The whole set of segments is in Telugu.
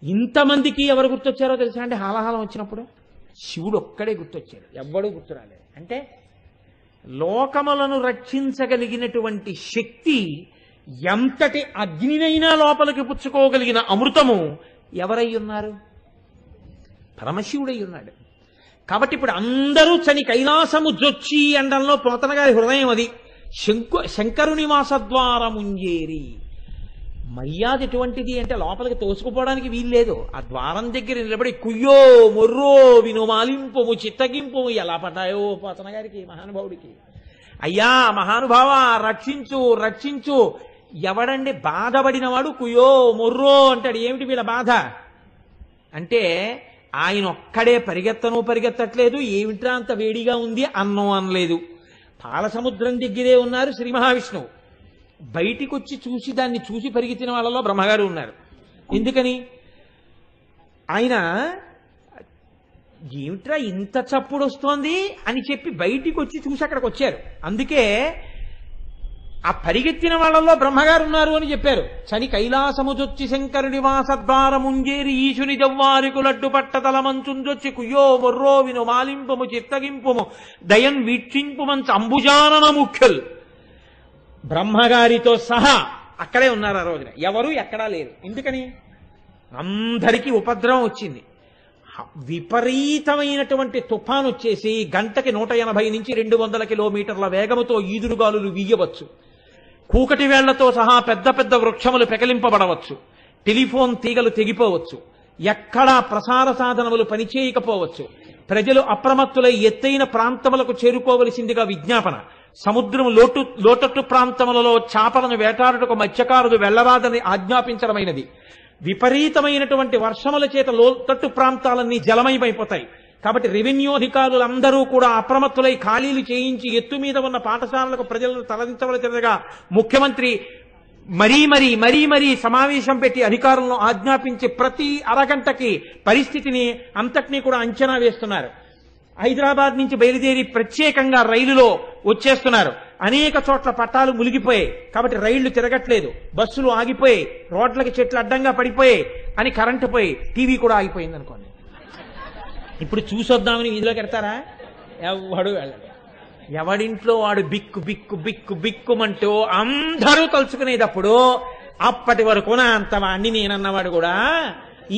ఇంతమందికి ఎవరు గుర్తొచ్చారో తెలుసా అంటే హాలాహలం వచ్చినప్పుడు శివుడు ఒక్కడే గుర్తొచ్చాడు, ఎవ్వడూ గుర్తురాలేదు. అంటే లోకములను రక్షించగలిగినటువంటి శక్తి, ఎంతటి అగ్నినైనా లోపలికి పుచ్చుకోగలిగిన అమృతము ఎవరై ఉన్నారు? పరమశివుడై ఉన్నాడు. కాబట్టి ఇప్పుడు అందరూ చని కైలాసము జొచ్చి అండంలో పోతన గారి హృదయం అది. శంకరుని వాసద్వారముంజేరి మర్యాద ఎటువంటిది అంటే లోపలికి తోసుకుపోవడానికి వీల్లేదు. ఆ ద్వారం దగ్గర నిలబడి కుయ్యో మొర్రో వినుమాలింపుము చిత్తగింపుము ఎలా పడ్డాయో పోతన గారికి, మహానుభావుడికి. అయ్యా మహానుభావ రక్షించు రక్షించు. ఎవడండి బాధపడినవాడు కుయ్యో మొర్రో అంటాడు. ఏమిటి వీళ్ళ బాధ అంటే ఆయన ఒక్కడే పరిగెత్తట్లేదు. ఏమిట్రా అంత వేడిగా ఉంది అన్నం అనలేదు. పాలసముద్రం దగ్గరే ఉన్నారు శ్రీ మహావిష్ణువు. బయటికి వచ్చి చూసి దాన్ని చూసి పరిగెత్తిన వాళ్ళలో బ్రహ్మగారు ఉన్నారు. ఎందుకని? ఆయన ఏమిట్రా ఇంత చప్పుడు వస్తోంది అని చెప్పి బయటికి వచ్చి చూసి అక్కడికి వచ్చారు. అందుకే ఆ పరిగెత్తిన వాళ్ళలో బ్రహ్మగారు ఉన్నారు అని చెప్పారు. చని కైలాసముజొచ్చి శంకరుని వాసద్వారముంజేరి ఈశుని దవ్వారికు లడ్డు పట్టతల మంచుంజొచ్చి కుయ్యో మొర్రో విను మాలింపుము చిత్తగింపుము దయన్ వీక్షింపుమంచ అంబుజానన ముఖ్యుల్. బ్రహ్మగారితో సహా అక్కడే ఉన్నారు ఆ రోజున. ఎవరు ఎక్కడా లేరు. ఎందుకని? అందరికీ ఉపద్రవం వచ్చింది. విపరీతమైనటువంటి తుఫాను వచ్చేసి గంటకి 180 నుంచి 200 కిలోమీటర్ల వేగముతో ఈదురుగాలులు వీయవచ్చు. కూకటి వేళ్లతో సహా పెద్ద పెద్ద వృక్షములు పెకలింపబడవచ్చు. టెలిఫోన్ తీగలు తెగిపోవచ్చు. ఎక్కడా ప్రసార సాధనములు పనిచేయకపోవచ్చు. ప్రజలు అప్రమత్తులై ఎత్తైన ప్రాంతములకు చేరుకోవలసిందిగా విజ్ఞాపన. సముద్రం లోతట్టు ప్రాంతములలో చేపలను వేటాడుటకు మత్స్యకారులు వెళ్లరాదని ఆజ్ఞాపించడమైనది. విపరీతమైనటువంటి వర్షముల చేత లోతట్టు ప్రాంతాలన్నీ జలమయమైపోతాయి. కాబట్టి రెవెన్యూ అధికారులందరూ కూడా అప్రమత్తులై ఖాళీలు చేయించి ఎత్తు మీద ఉన్న పాఠశాలలకు ప్రజలను తరలించవలసినదిగా ముఖ్యమంత్రి మరీ సమావేశం పెట్టి అధికారులను ఆజ్ఞాపించి ప్రతి అరగంటకి పరిస్థితిని అంతటినీ కూడా అంచనా వేస్తున్నారు. హైదరాబాద్ నుంచి బయలుదేరి ప్రత్యేకంగా రైలులో వచ్చేస్తున్నారు. అనేక చోట్ల పట్టాలు మునిగిపోయాయి కాబట్టి రైళ్లు తిరగట్లేదు. బస్సులు ఆగిపోయాయి. రోడ్లకి చెట్లు అడ్డంగా పడిపోయాయి అని కరెంటు పోయి టీవీ కూడా ఆగిపోయింది అనుకోండి. ఇప్పుడు చూసొద్దామని వీధిలోకి ఎడతారా? ఎవడు వెళ్ళడు. ఎవడింట్లో వాడు బిక్కు బిక్కు బిక్కు బిక్కుమంటూ అందరూ తలుచుకునేటప్పుడు అప్పటి వరకు నా అంతవాణ్ణి నేనన్నవాడు కూడా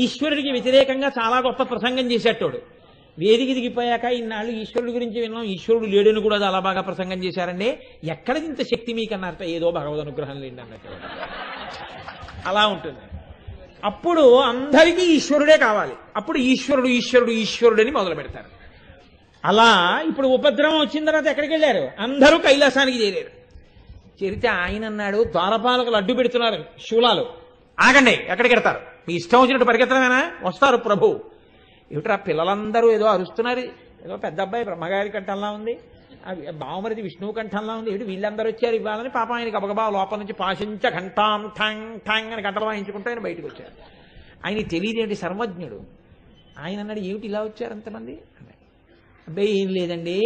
ఈశ్వరుడికి వ్యతిరేకంగా చాలా గొప్ప ప్రసంగం చేసేటోడు. వేదిక దిగిపోయాక ఇన్నాళ్ళు ఈశ్వరుడి గురించి విన్నాం, ఈశ్వరుడు లేడని కూడా చాలా బాగా ప్రసంగం చేశారండి. ఎక్కడికి ఇంత శక్తి మీకు అన్నారట? ఏదో భగవద్ అనుగ్రహం లేండి అన్నట్టు అలా ఉంటుంది. అప్పుడు అందరికీ ఈశ్వరుడే కావాలి. అప్పుడు ఈశ్వరుడు ఈశ్వరుడు ఈశ్వరుడు అని మొదలు పెడతారు. అలా ఇప్పుడు ఉపద్రవం వచ్చిన తర్వాత ఎక్కడికి వెళ్ళారు? అందరూ కైలాసానికి చేరారు. చేరితే ఆయన అన్నాడు, ద్వారపాలకులు అడ్డు పెడుతున్నారు శూలాలు, ఆగండి, ఎక్కడికి వెడతారు? మీ ఇష్టం వచ్చినట్టు పరిగెత్తడమేనా? వస్తారు ప్రభు. ఏమిట్రా పిల్లలందరూ ఏదో అరుస్తున్నారు, ఏదో పెద్ద అబ్బాయి బ్రహ్మగారి కంఠంలా ఉంది, బావమరిది విష్ణువు కంఠంలా ఉంది, ఏమిటి వీళ్ళందరూ వచ్చారు ఇవ్వాలని పాపం ఆయన గబగబా లోపల నుంచి పాశించ ఘంటాం ఠంగ్ ఠంగ్ అని గంటలు వాయించుకుంటూ ఆయన బయటకు వచ్చారు. ఆయన తెలియదేంటి, సర్వజ్ఞుడు. ఆయన అన్నాడు, ఏమిటి ఇలా వచ్చారు అంతమంది? అబ్బాయి ఏం లేదండి,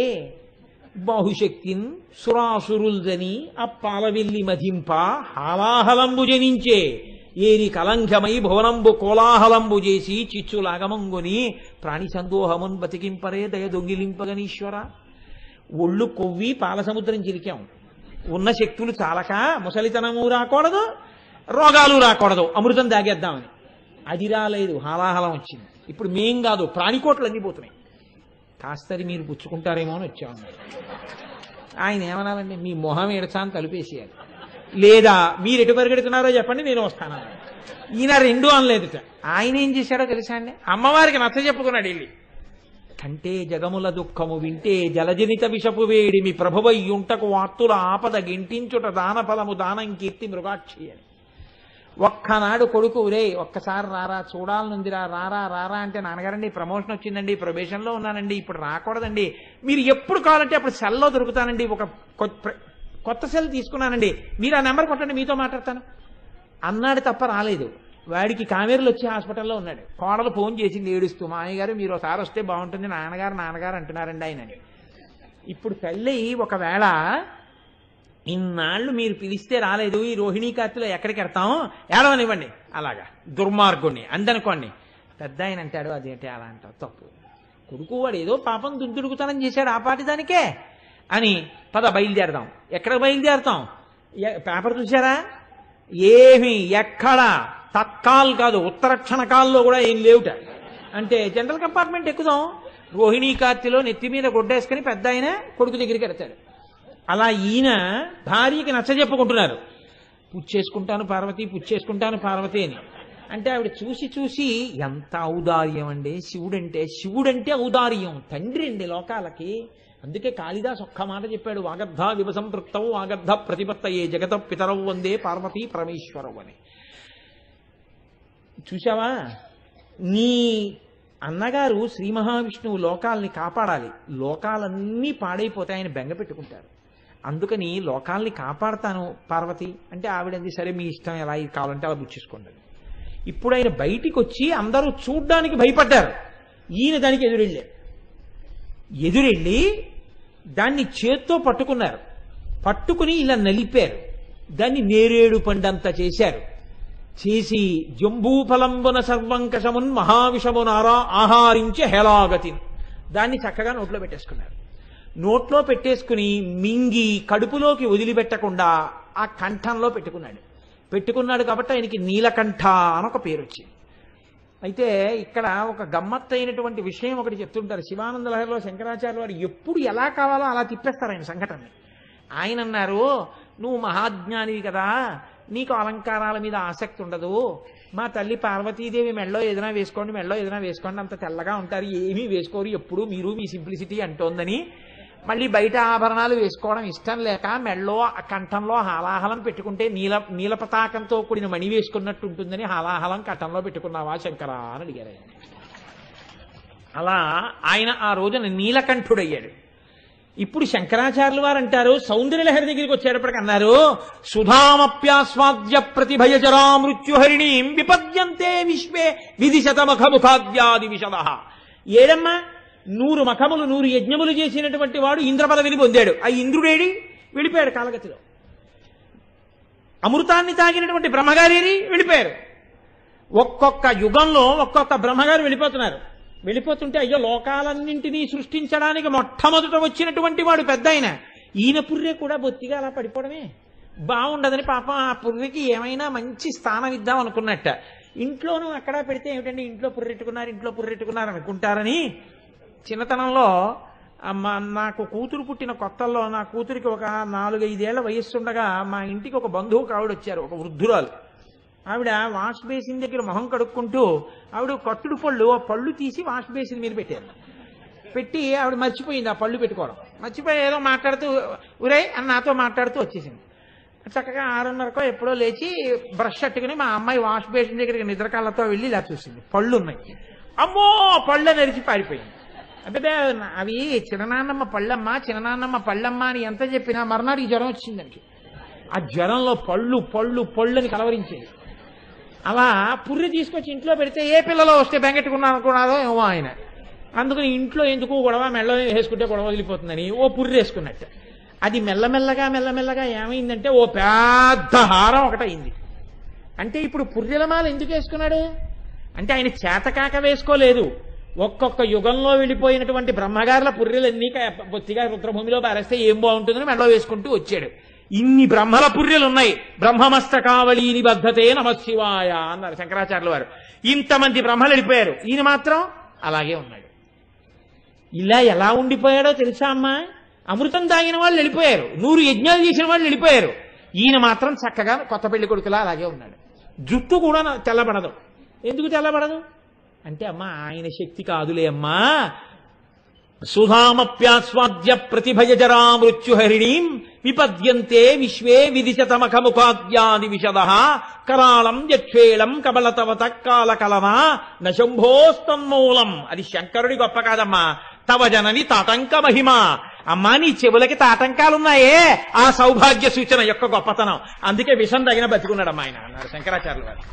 బాహుశక్తిన్ సురాసురుల్దని అప్పాలవెల్లి మధింప హాలాహలంబు జనించే ఏరి కలంఘమై భువనంబు కోలాహలంబు చేసి చిచ్చులాగమంగుని ప్రాణి సందోహమున్ బతికింపరే దయ దొంగిలింపగనీశ్వర. ఒళ్ళు కొవ్వి పాలసముద్రం చిరికాం, ఉన్న శక్తులు చాలక ముసలితనము రాకూడదు, రోగాలు రాకూడదు, అమృతం దాగేద్దామని. అది రాలేదు, హాలాహలం వచ్చింది. ఇప్పుడు మేం కాదు, ప్రాణికోట్లు అన్నీ పోతున్నాయి. కాస్తరి మీరు పుచ్చుకుంటారేమో అని వచ్చాము. ఆయన ఏమనాలండి, మీ మొహం ఎడచాని తలుపేసేయాలి, లేదా మీరు ఎటు పరిగెడుతున్నారో చెప్పండి నేను వస్తాను. ఈయన రెండు అనలేదుట. ఆయన ఏం చేశాడో తెలుసా అండి? అమ్మవారికి నచ్చ చెప్పుకున్నాడు వెళ్ళి. కంటే జగముల దుఃఖము వింటే జలజనిత విషపు వేడి మీ ప్రభువయ్యుంటకు వార్తుల ఆపద గింటించుట దాన ఫలము దానం కీర్తి మృగాక్షి అని. ఒక్కనాడు కొడుకు, రే ఒక్కసారి రారా, చూడాలనుందిరా, రారా రారా అంటే, నాన్నగారండి ప్రమోషన్ వచ్చిందండి, ప్రొబేషన్లో ఉన్నానండి, ఇప్పుడు రాకూడదండి, మీరు ఎప్పుడు కావాలంటే అప్పుడు సెల్లో దొరుకుతానండి, ఒక కొత్త సెల్ తీసుకున్నానండి, మీరు ఆ నెంబర్ కొట్టండి మీతో మాట్లాడతాను అన్నాడు తప్ప రాలేదు. వాడికి కావేరులు వచ్చి హాస్పిటల్లో ఉన్నాడు. కోడలు ఫోన్ చేసింది ఏడుస్తూ, మా అయ్యగారు మీరు ఒకసారి వస్తే బాగుంటుంది, నాన్నగారు నాన్నగారు అంటున్నారండి ఆయనని. ఇప్పుడు తల్లి ఒకవేళ ఇన్నాళ్ళు మీరు పిలిస్తే రాలేదు, ఈ రోహిణీ కార్తెలో ఎక్కడికి వెళ్తాం, ఏడవనివ్వండి. అలాగా దుర్మార్గుణ్ణి అందనుకోండి. పెద్ద ఆయన అంటాడు, అదేంటి అలా అంటావు, తప్పు. కొడుకు వాడు ఏదో పాపం దుందుడుకుతనం చేశాడు, ఆ పాటి దానికే అని పద బయలుదేరదాం. ఎక్కడ బయలుదేరతాం? పేపర్ చూసారా? ఏమి ఎక్కడ తత్కాల్ కాదు, ఉత్తర క్షణకాల్లో కూడా ఏం లేవుట. అంటే జనరల్ కంపార్ట్మెంట్ ఎక్కుదాం. రోహిణీ కార్తెలో నెత్తి మీద గొడ్డేసుకుని పెద్ద ఆయన కొడుకు దగ్గరికి వెళ్తాడు. అలా ఈయన భార్యకి నచ్చజెప్పుకుంటున్నారు, పుచ్చేసుకుంటాను పార్వతి, పుచ్చేసుకుంటాను పార్వతి అని. అంటే ఆవిడ చూసి చూసి ఎంత ఔదార్యం అండి శివుడంటే ఔదార్యం, తండ్రి అండి లోకాలకి. అందుకే కాళిదాస్ ఒక్క మాట చెప్పాడు, వాగర్ధ వివసంతృప్తవు వాగర్ధ ప్రతిపత్తయే జగత పితరవు వందే పార్వతీ పరమేశ్వరవు అని. చూశావా, నీ అన్నగారు శ్రీ మహావిష్ణువు లోకాల్ని కాపాడాలి, లోకాలన్నీ పాడైపోతే ఆయన బెంగ పెట్టుకుంటారు. అందుకని లోకాల్ని కాపాడతాను పార్వతి అంటే ఆవిడంది, సరే మీ ఇష్టం, ఎలా ఇది కావాలంటే అలా బుచ్చేసుకోండి. ఇప్పుడు ఆయన బయటికి వచ్చి అందరూ చూడ్డానికి భయపడ్డారు. ఈయన దానికి ఎదురెళ్ళి దాన్ని చేత్తో పట్టుకున్నారు. పట్టుకుని ఇలా నలిపారు, దాన్ని నేరేడు పండంతా చేశారు. చేసి జంబూఫలంబున సర్వంకషమున్ మహావిషమునారా ఆహారించే హేళాగతి, దాన్ని చక్కగా నోట్లో పెట్టేసుకున్నారు. నోట్లో పెట్టేసుకుని మింగి కడుపులోకి వదిలిపెట్టకుండా ఆ కంఠంలో పెట్టుకున్నాడు కాబట్టి ఆయనకి నీలకంఠ అని ఒక పేరు వచ్చింది. అయితే ఇక్కడ ఒక గమ్మత్తైనటువంటి విషయం ఒకటి చెప్తుంటారు. శివానంద లహరిలో శంకరాచార్య వారు ఎప్పుడు ఎలా కావాలో అలా తిప్పేస్తారు ఆయన సంఘటనని. ఆయన అన్నారు, నువ్వు మహాజ్ఞానివి కదా, నీకు అలంకారాల మీద ఆసక్తి ఉండదు. మా తల్లి పార్వతీదేవి మెళ్ళో ఏదైనా వేసుకోండి, అంత తెల్లగా ఉంటారు, ఏమీ వేసుకోరు ఎప్పుడు మీరు, మీ సింప్లిసిటీ అంటోందని. మళ్ళీ బయట ఆభరణాలు వేసుకోవడం ఇష్టం లేక మెళ్ళో కంఠంలో హాలాహలం పెట్టుకుంటే నీల పతాకంతో కూడిన మణి వేసుకున్నట్టు ఉంటుందని హాలాహలం కంఠంలో పెట్టుకున్నావా శంకరా అని అడిగారు ఆయన. అలా ఆయన ఆ రోజున నీలకంఠుడయ్యాడు. ఇప్పుడు శంకరాచార్యులు వారు అంటారు, సౌందర్యలహరి దగ్గరికి వచ్చేటప్పటికి అన్నారు, సుధామప్యాస్వాద్య ప్రతిభయజరా మృత్యుహరిణీం విపద్యంతే విశ్వే విధిశతమఖముఖాద్యాది విశద. ఏడమ్మా, 100 మఖములు 100 యజ్ఞములు చేసినటువంటి వాడు ఇంద్ర పదవిని పొందాడు. ఆ ఇంద్రుడేడి వెళ్ళిపోయాడు కాలగతిలో. అమృతాన్ని తాగినటువంటి బ్రహ్మగారి వెళ్ళిపోయారు. ఒక్కొక్క యుగంలో ఒక్కొక్క బ్రహ్మగారు వెళ్ళిపోతుంటే అయ్యో లోకాలన్నింటినీ సృష్టించడానికి మొట్టమొదట వచ్చినటువంటి వాడు పెద్ద ఈయన పుర్రె కూడా బొత్తిగా అలా పడిపోవడమే బాగుండదని పాపం ఆ పుర్రెకి ఏమైనా మంచి స్థానం ఇద్దాం అనుకున్నట్ట. ఇంట్లోనూ అక్కడ పెడితే ఏమిటండి ఇంట్లో పుర్రెట్టుకున్నారు అనుకుంటారని చిన్నతనంలో నాకు కూతురు పుట్టిన కొత్తల్లో నా కూతురికి ఒక 4-5 ఏళ్ల వయస్సుండగా మా ఇంటికి ఒక బంధువు ఆవిడ వచ్చారు, ఒక వృద్ధురాలు. ఆవిడ వాష్ బేసిన్ దగ్గర మొహం కడుక్కుంటూ ఆవిడ కట్టుడు పళ్ళు, ఆ పళ్ళు తీసి వాష్ బేసిన్ మీద పెట్టి ఆవిడ మర్చిపోయింది ఆ పళ్ళు పెట్టుకోవడం. మర్చిపోయి ఏదో మాట్లాడుతూ ఉరే అని నాతో మాట్లాడుతూ వచ్చేసింది. చక్కగా 6:30కో ఎప్పుడో లేచి బ్రష్ అట్టుకుని మా అమ్మాయి వాష్ బేసిన్ దగ్గరికి నిద్రకాళ్ళతో వెళ్ళి ఇలా చూసింది, పళ్ళు ఉన్నాయి. అమ్మో పళ్ళ నెరిచి పారిపోయింది. అంటే అవి చిన్ననాన్నమ్మ పళ్ళమ్మ అని ఎంత చెప్పినా మర్నాడికి జ్వరం వచ్చిందానికి. ఆ జ్వరంలో పళ్ళు అని కలవరించేది. అలా పుర్రి తీసుకొచ్చి ఇంట్లో పెడితే ఏ పిల్లలో వస్తే బెంగెట్టుకున్నారనుకున్నారో ఏమో ఆయన. అందుకని ఇంట్లో ఎందుకు గొడవ, మెల్ల వేసుకుంటే గొడవ వదిలిపోతుందని ఓ పుర్రి వేసుకున్నట్టు. అది మెల్లమెల్లగా ఏమైందంటే ఓ పెద్ద హారం ఒకటయింది. అంటే ఇప్పుడు పుర్రెలమాల ఎందుకు వేసుకున్నాడు అంటే ఆయన చేతకాక వేసుకోలేదు. ఒక్కొక్క యుగంలో వెళ్ళిపోయినటువంటి బ్రహ్మగారుల పుర్రెలన్నీ బొత్తిగా రుద్రభూమిలో పారేస్తే ఏం బాగుంటుందని మెడలో వేసుకుంటూ వచ్చాడు. ఇన్ని బ్రహ్మల పుర్రెలు ఉన్నాయి. బ్రహ్మమస్తకావళీ నిబద్ధతే నమశివాయ అన్నారు శంకరాచార్యుల వారు. ఇంతమంది బ్రహ్మలు వెళ్ళిపోయారు, ఈయన మాత్రం అలాగే ఉన్నాడు. ఇలా ఎలా ఉండిపోయాడో తెలుసా అమ్మా? అమృతం తాగిన వాళ్ళు వెళ్ళిపోయారు, 100 యజ్ఞాలు చేసిన వాళ్ళు వెళ్ళిపోయారు, ఈయన మాత్రం చక్కగా కొత్త పెళ్లి కొడుకులా అలాగే ఉన్నాడు. జుట్టు కూడా తెల్లబడదు. ఎందుకు తెల్లబడదు అంటే అమ్మా ఆయన శక్తి కాదులే అమ్మా. సుధామప్యాస్వాద్య ప్రతిభయజరా మృత్యుహరిణీం విపద్యంతే విశ్వే విదిశతమఖముఖాద్యాది విశద కరాళం యక్షేళం కబలతవత కాలకలమా నశంభోస్తన్మూలం. అది శంకరుడి గొప్ప కాదమ్మా, తవ జనని తాటంక మహిమ. అమ్మా నీ చెవులకి తాటంకాలున్నాయే ఆ సౌభాగ్య సూచన యొక్క గొప్పతనం. అందుకే విషం తగిన బతికున్నాడమ్మా ఆయన అన్నారు శంకరాచార్యుల వారు.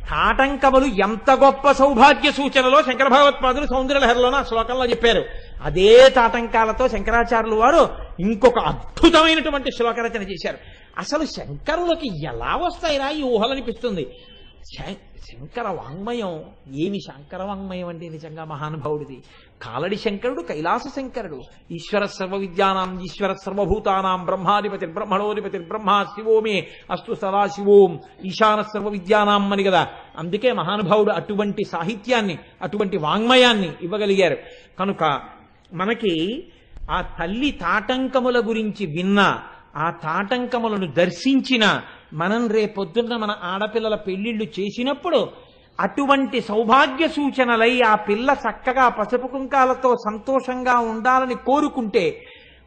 తాటంకములు ఎంత గొప్ప సౌభాగ్య సూచనలో శంకర భగవత్పాదులు సౌందర్యలహరిలోన శ్లోకంలో చెప్పారు. అదే తాటంకాలతో శంకరాచార్యులు వారు ఇంకొక అద్భుతమైనటువంటి శ్లోక రచన చేశారు. అసలు శంకరులకి ఎలా వస్తాయిరా ఈ ఊహలనిపిస్తుంది. శంకర వాంగ్మయం ఏమి శంకర వాంగ్మయం అంటే నిజంగా మహానుభావుడిది. కాలడి శంకరుడు కైలాస శంకరుడు. ఈశ్వర సర్వ విద్యానాం ఈశ్వర సర్వభూతానాం బ్రహ్మాధిపతి బ్రహ్మణోధిపతి బ్రహ్మ శివోమే అస్తు సదాశివోం ఈశాన సర్వ విద్యానాం అని కదా. అందుకే మహానుభావుడు అటువంటి సాహిత్యాన్ని అటువంటి వాంగ్మయాన్ని ఇవ్వగలిగారు. కనుక మనకి ఆ తల్లి తాటంకముల గురించి విన్నా, ఆ తాటంకములను దర్శించిన మనం రేపొద్దున్న మన ఆడపిల్లల పెళ్లిళ్లు చేసినప్పుడు అటువంటి సౌభాగ్య సూచనలై ఆ పిల్ల చక్కగా పసుపు కుంకాలతో సంతోషంగా ఉండాలని కోరుకుంటే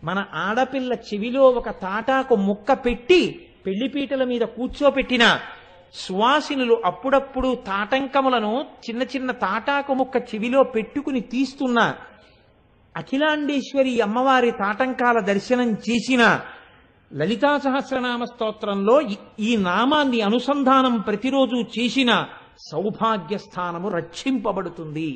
మన ఆడపిల్ల చెవిలో ఒక తాటాకు ముక్క పెట్టి పెళ్లిపీటల మీద కూర్చోపెట్టిన సువాసినులు అప్పుడప్పుడు తాటంకములను చిన్న చిన్న తాటాకు ముక్క చెవిలో పెట్టుకుని తీస్తున్న అఖిలాండేశ్వరి అమ్మవారి తాటంకాల దర్శనం చేసిన లలితా సహస్రనామ స్తోత్రంలో ఈ నామాన్ని అనుసంధానం ప్రతిరోజు చేసిన సౌభాగ్య స్థానము రక్షింపబడుతుంది.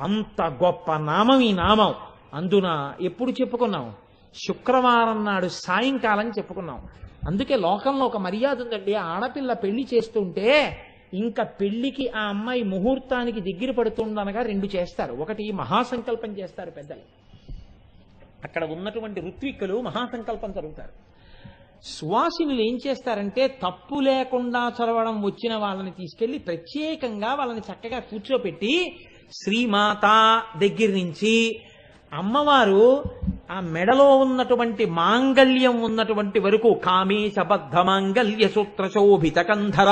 అంత గొప్ప నామం ఈ నామం. అందున ఎప్పుడు చెప్పుకున్నాం? శుక్రవారం నాడు సాయంకాలం చెప్పుకున్నాం. అందుకే లోకంలో ఒక మర్యాద ఉందండి. ఆడపిల్ల పెళ్లి చేస్తుంటే ఇంకా పెళ్లికి ఆ అమ్మాయి ముహూర్తానికి దగ్గర పడుతుందనగా 2 చేస్తారు. ఒకటి మహాసంకల్పం చేస్తారు పెద్దలు, అక్కడ ఉన్నటువంటి ఋత్విక్కులు మహాసంకల్పం చదువుతారు. సువాసినులు ఏం చేస్తారంటే తప్పు లేకుండా చదవడం వచ్చిన వాళ్ళని తీసుకెళ్లి ప్రత్యేకంగా వాళ్ళని చక్కగా కూర్చోపెట్టి శ్రీమాత దగ్గర నుంచి అమ్మవారు ఆ మెడలో ఉన్నటువంటి మాంగళ్యం ఉన్నటువంటి వరకు కామేశబద్ధ మాంగళ్య సూత్ర శోభిత కంధర,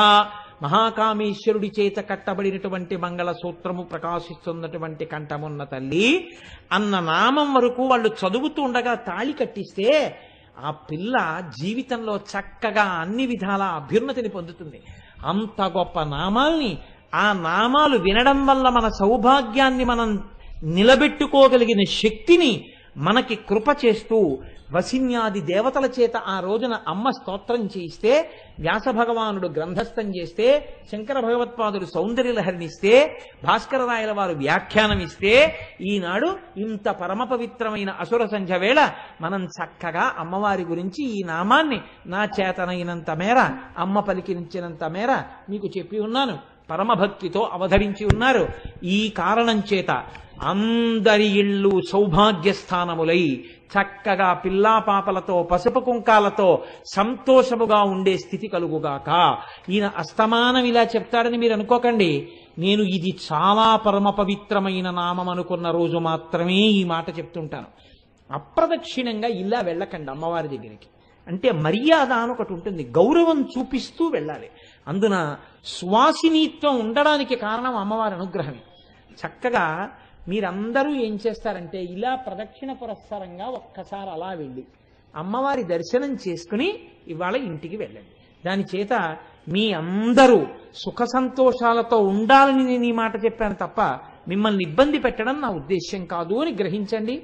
మహాకామేశ్వరుడి చేత కట్టబడినటువంటి మంగళ సూత్రము ప్రకాశిస్తున్నటువంటి కంఠమున్న తల్లి అన్న నామం వరకు వాళ్ళు చదువుతూ ఉండగా తాళి కట్టిస్తే ఆ పిల్ల జీవితంలో చక్కగా అన్ని విధాల అభ్యున్నతిని పొందుతుంది. అంత గొప్ప నామాల్ని, ఆ నామాలు వినడం వల్ల మన సౌభాగ్యాన్ని మనం నిలబెట్టుకోగలిగిన శక్తిని మనకి కృప చేస్తూ వసిన్యాది దేవతల చేత ఆ రోజున అమ్మ స్తోత్రం చేయిస్తే, వ్యాస భగవానుడు గ్రంథస్థం చేస్తే, శంకర భగవత్పాదుడు సౌందర్యలహరినిస్తే, భాస్కర రాయల వారు వ్యాఖ్యానం ఇస్తే, ఈనాడు ఇంత పరమ పవిత్రమైన అసుర సంధ్య వేళ మనం చక్కగా అమ్మవారి గురించి ఈ నామాన్ని నా చేతనైనంత మేర, అమ్మ పలికించినంత మేర మీకు చెప్పి ఉన్నాను. పరమభక్తితో అవధరించి ఉన్నారు. ఈ కారణం చేత అందరి ఇళ్ళు సౌభాగ్యస్థానములై చక్కగా పిల్లా పాపలతో పసుపు కుంకాలతో సంతోషముగా ఉండే స్థితి కలుగుగాక. ఈయన అస్తమానం ఇలా చెప్తాడని మీరు అనుకోకండి. నేను ఇది చాలా పరమ పవిత్రమైన నామం అనుకున్న రోజు మాత్రమే ఈ మాట చెప్తుంటాను. అప్రదక్షిణంగా ఇలా వెళ్ళకండి అమ్మవారి దగ్గరికి. అంటే మర్యాద అని ఒకటి ఉంటుంది, గౌరవం చూపిస్తూ వెళ్ళాలి. అందున సువాసినీత్వం ఉండడానికి కారణం అమ్మవారి అనుగ్రహమే. చక్కగా మీరందరూ ఏం చేస్తారంటే ఇలా ప్రదక్షిణ పురస్సరంగా ఒక్కసారి అలా వెళ్ళి అమ్మవారి దర్శనం చేసుకుని ఇవాళ ఇంటికి వెళ్ళండి. దాని చేత మీ అందరూ సుఖ సంతోషాలతో ఉండాలని నేను ఈ మాట చెప్పాను తప్ప మిమ్మల్ని ఇబ్బంది పెట్టడం నా ఉద్దేశ్యం కాదు అని గ్రహించండి.